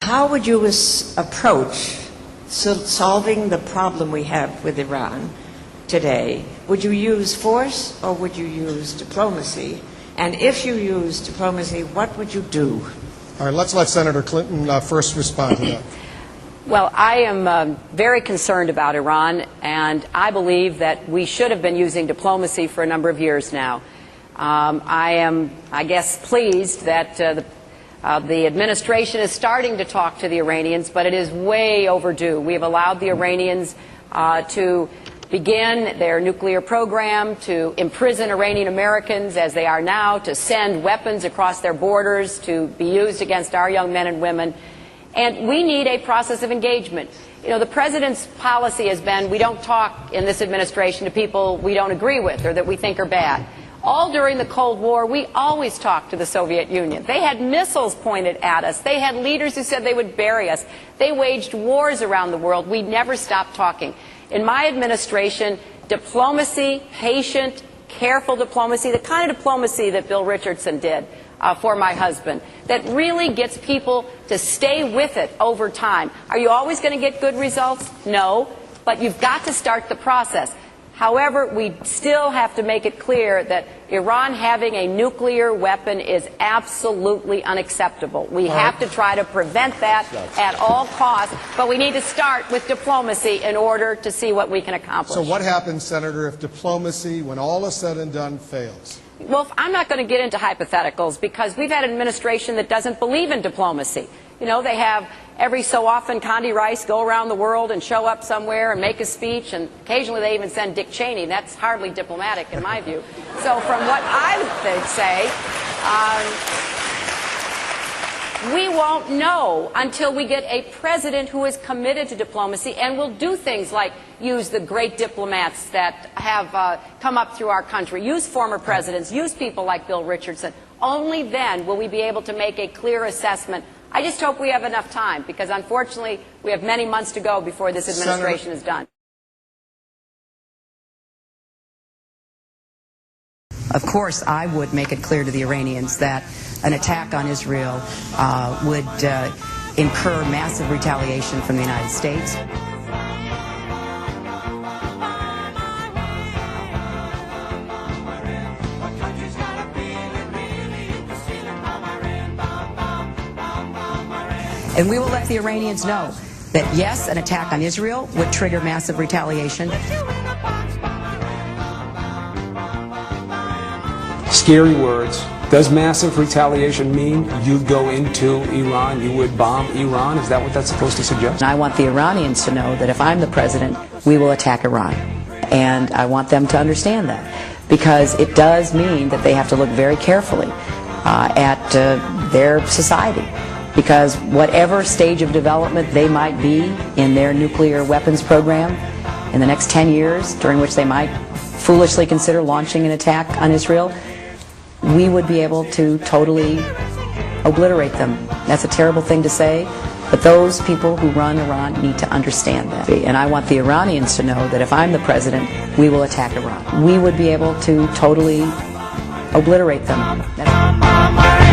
How would you approach solving the problem we have with Iran today? Would you use force or would you use diplomacy? And if you use diplomacy, what would you do? All right, let's let Senator Clinton first respond to that. Well, I am very concerned about Iran, and I believe that we should have been using diplomacy for a number of years now. I am, I guess, pleased that the administration is starting to talk to the Iranians, but it is way overdue. We have allowed the Iranians to begin their nuclear program, to imprison Iranian Americans as they are now, to send weapons across their borders to be used against our young men and women. And we need a process of engagement. You know, the president's policy has been we don't talk in this administration to people we don't agree with or that we think are bad. All during the Cold War, we always talked to the Soviet Union. They had missiles pointed at us. They had leaders who said they would bury us. They waged wars around the world. We never stopped talking. In my administration, diplomacy, patient, careful diplomacy, the kind of diplomacy that Bill Richardson did for my husband, that really gets people to stay with it over time. Are you always going to get good results? No, but you've got to start the process. However, we still have to make it clear that Iran having a nuclear weapon is absolutely unacceptable. We have to try to prevent that at all costs, but we need to start with diplomacy in order to see what we can accomplish. So what happens, Senator, if diplomacy, when all is said and done, fails? Well, I'm not going to get into hypotheticals because we've had an administration that doesn't believe in diplomacy. You know, they have every so often Condi Rice go around the world and show up somewhere and make a speech, and occasionally they even send Dick Cheney. That's hardly diplomatic in my view. So from what I would say, we won't know until we get a president who is committed to diplomacy and will do things like use the great diplomats that have come up through our country, use former presidents, use people like Bill Richardson. Only then will we be able to make a clear assessment. I just hope we have enough time, because unfortunately we have many months to go before this administration is done. Of course, I would make it clear to the Iranians that an attack on Israel would incur massive retaliation from the United States. And we will let the Iranians know that, yes, an attack on Israel would trigger massive retaliation. Scary words. Does massive retaliation mean you'd go into Iran, you would bomb Iran? Is that what that's supposed to suggest? I want the Iranians to know that if I'm the president, we will attack Iran. And I want them to understand that, because it does mean that they have to look very carefully at their society. Because whatever stage of development they might be in their nuclear weapons program in the next 10 years, during which they might foolishly consider launching an attack on Israel, we would be able to totally obliterate them. That's a terrible thing to say, but those people who run Iran need to understand that. And I want the Iranians to know that if I'm the president, we will attack Iran. We would be able to totally obliterate them. That's